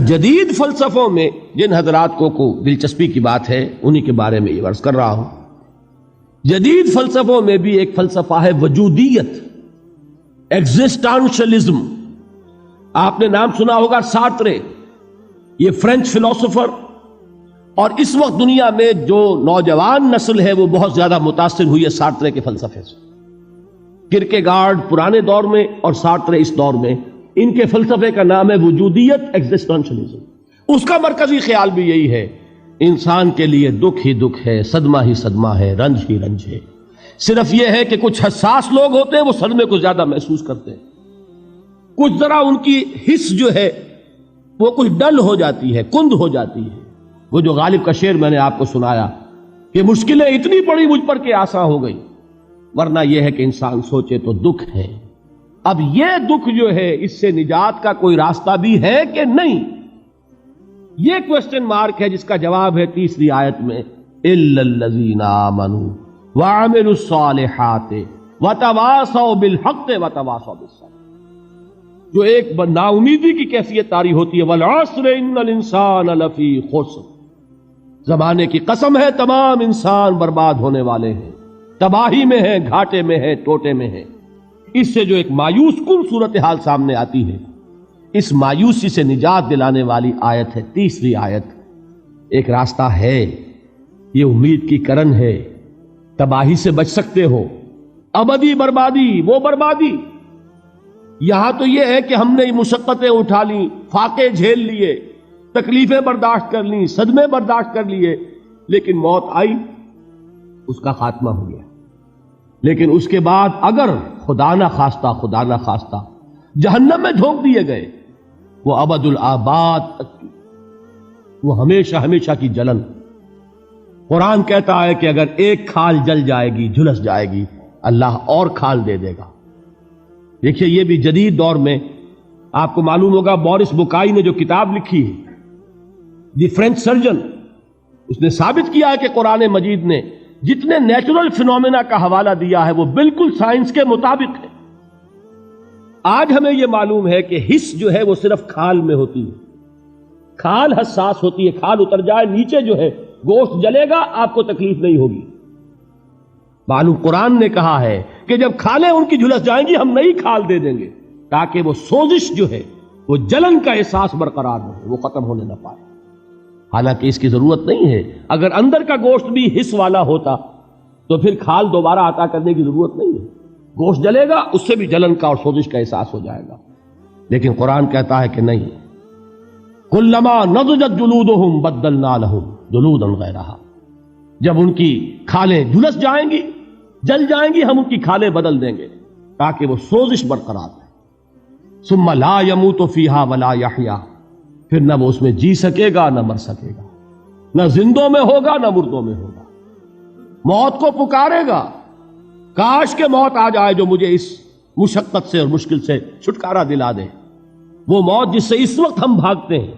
جدید فلسفوں میں جن حضرات کو دلچسپی کی بات ہے انہی کے بارے میں یہ عرض کر رہا ہوں. جدید فلسفوں میں بھی ایک فلسفہ ہے وجودیت، ایگزسٹانشلزم. آپ نے نام سنا ہوگا سارترے، یہ فرینچ فلسفر، اور اس وقت دنیا میں جو نوجوان نسل ہے وہ بہت زیادہ متاثر ہوئی ہے سارترے کے فلسفے سے. کرکیگارڈ پرانے دور میں اور سارترے اس دور میں، ان کے فلسفے کا نام ہے وجودیت، ایگزسٹانشلزم. اس کا مرکزی خیال بھی یہی ہے، انسان کے لیے دکھ ہی دکھ ہے، صدمہ ہی صدمہ ہے، رنج ہی رنج ہے. صرف یہ ہے کہ کچھ حساس لوگ ہوتے ہیں وہ صدمے کو زیادہ محسوس کرتے ہیں، کچھ ذرا ان کی حس جو ہے وہ کچھ ڈل ہو جاتی ہے، کند ہو جاتی ہے. وہ جو غالب کا شعر میں نے آپ کو سنایا کہ مشکلیں اتنی پڑی مجھ پر کہ آسان ہو گئی، ورنہ یہ ہے کہ انسان سوچے تو دکھ ہے. اب یہ دکھ جو ہے اس سے نجات کا کوئی راستہ بھی ہے کہ نہیں، یہ کوسچن مارک ہے، جس کا جواب ہے تیسری آیت میں اِلَّا الَّذِينَ آمَنُوا وَعَمِلُوا الصَّالِحَاتِ وَتَوَاصَوْا بِالْحَقِّ وَتَوَاصَوْا بِالصَّبْرِ. جو ایک نا امیدی کی کیفیت طاری ہوتی ہے، وَالْعَصْرِ إِنَّ الْإِنسَانَ لَفِي خُسْرٍ، زمانے کی قسم ہے تمام انسان برباد ہونے والے ہیں، تباہی میں ہیں، گھاٹے میں ہیں، ٹوٹے میں ہیں. اس سے جو ایک مایوس کن صورتحال سامنے آتی ہے، اس مایوسی سے نجات دلانے والی آیت ہے تیسری آیت. ایک راستہ ہے، یہ امید کی کرن ہے، تباہی سے بچ سکتے ہو. ابدی بربادی، وہ بربادی یہاں تو یہ ہے کہ ہم نے مشقتیں اٹھا لیں، فاقے جھیل لیے، تکلیفیں برداشت کر لیں، صدمے برداشت کر لیے، لیکن موت آئی، اس کا خاتمہ ہو گیا. لیکن اس کے بعد اگر خدا نہ خواستہ جہنم میں جھونک دیے گئے، وہ ابد الآباد تک کی، وہ ہمیشہ ہمیشہ کی جلن. قرآن کہتا ہے کہ اگر ایک کھال جل جائے گی، جھلس جائے گی، اللہ اور کھال دے دے گا. دیکھیے یہ بھی جدید دور میں آپ کو معلوم ہوگا، بورس بکائی نے جو کتاب لکھی ہے دی فرینچ سرجن، اس نے ثابت کیا ہے کہ قرآن مجید نے جتنے نیچرل فینومینا کا حوالہ دیا ہے وہ بالکل سائنس کے مطابق ہے. آج ہمیں یہ معلوم ہے کہ حس جو ہے وہ صرف کھال میں ہوتی ہے، کھال حساس ہوتی ہے، کھال اتر جائے نیچے جو ہے گوشت جلے گا، آپ کو تکلیف نہیں ہوگی. معلوم قرآن نے کہا ہے کہ جب کھالیں ان کی جھلس جائیں گی ہم نئی کھال دے دیں گے تاکہ وہ سوزش جو ہے، وہ جلن کا احساس برقرار رہے، وہ ختم ہونے نہ پائے. حالانکہ اس کی ضرورت نہیں ہے. اگر اندر کا گوشت بھی حس والا ہوتا تو پھر کھال دوبارہ عطا کرنے کی ضرورت نہیں ہے. گوشت جلے گا، اس سے بھی جلن کا اور سوزش کا احساس ہو جائے گا. لیکن قرآن کہتا ہے کہ نہیں، کلما نضجت جلودہم بدلنا لہم جلودا غیرہا. جب ان کی کھالیں جھلس جائیں گی، جل جائیں گی، ہم ان کی کھالیں بدل دیں گے تاکہ وہ سوزش برقرار رہے. ثم لا يموت فيها ولا يحيا، پھر نہ وہ اس میں جی سکے گا نہ مر سکے گا، نہ زندوں میں ہوگا نہ مردوں میں ہوگا. موت کو پکارے گا، کاش کہ موت آ جائے جو مجھے اس مشقت سے اور مشکل سے چھٹکارا دلا دے. وہ موت جس سے اس وقت ہم بھاگتے ہیں،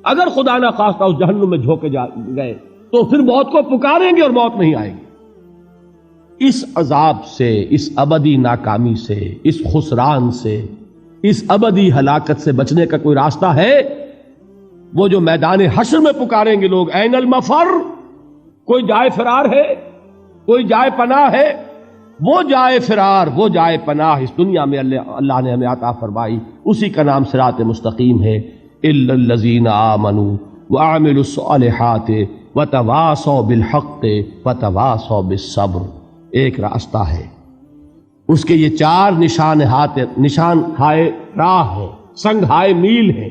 اگر خدا نہ خواستہ اس جہنم میں جھونکے گئے تو پھر موت کو پکاریں گے اور موت نہیں آئے گی. اس عذاب سے، اس ابدی ناکامی سے، اس خسران سے، اس ابدی ہلاکت سے بچنے کا کوئی راستہ ہے؟ وہ جو میدان حشر میں پکاریں گے لوگ، این المفر، کوئی جائے فرار ہے، کوئی جائے پناہ ہے. وہ جائے فرار، وہ جائے پناہ اس دنیا میں اللہ نے ہمیں عطا فرمائی، اسی کا نام صراط مستقیم ہے. الا الذین آمنوا وعملوا الصالحات وتواصوا بالحق وتواصوا بالصبر. ایک راستہ ہے، اس کے یہ چار نشان ہائے راہ ہے، سنگ ہائے میل ہے.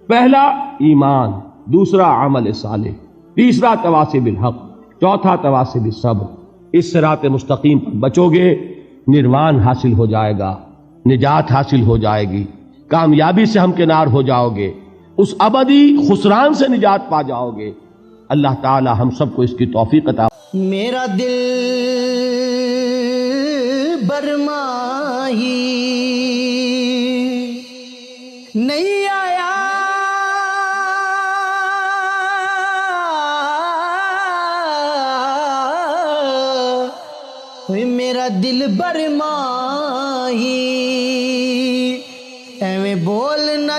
پہلا ایمان، دوسرا عمل صالح، تیسرا تواصی بالحق، چوتھا تواصی بالصبر. اس صراط مستقیم پر بچو گے، نروان حاصل ہو جائے گا، نجات حاصل ہو جائے گی، کامیابی سے ہمکنار ہو جاؤ گے، اس ابدی خسران سے نجات پا جاؤ گے. اللہ تعالی ہم سب کو اس کی توفیق عطا. میرا دل برماہی نہیں آیا، میرا دل برماہی ایویں بولنا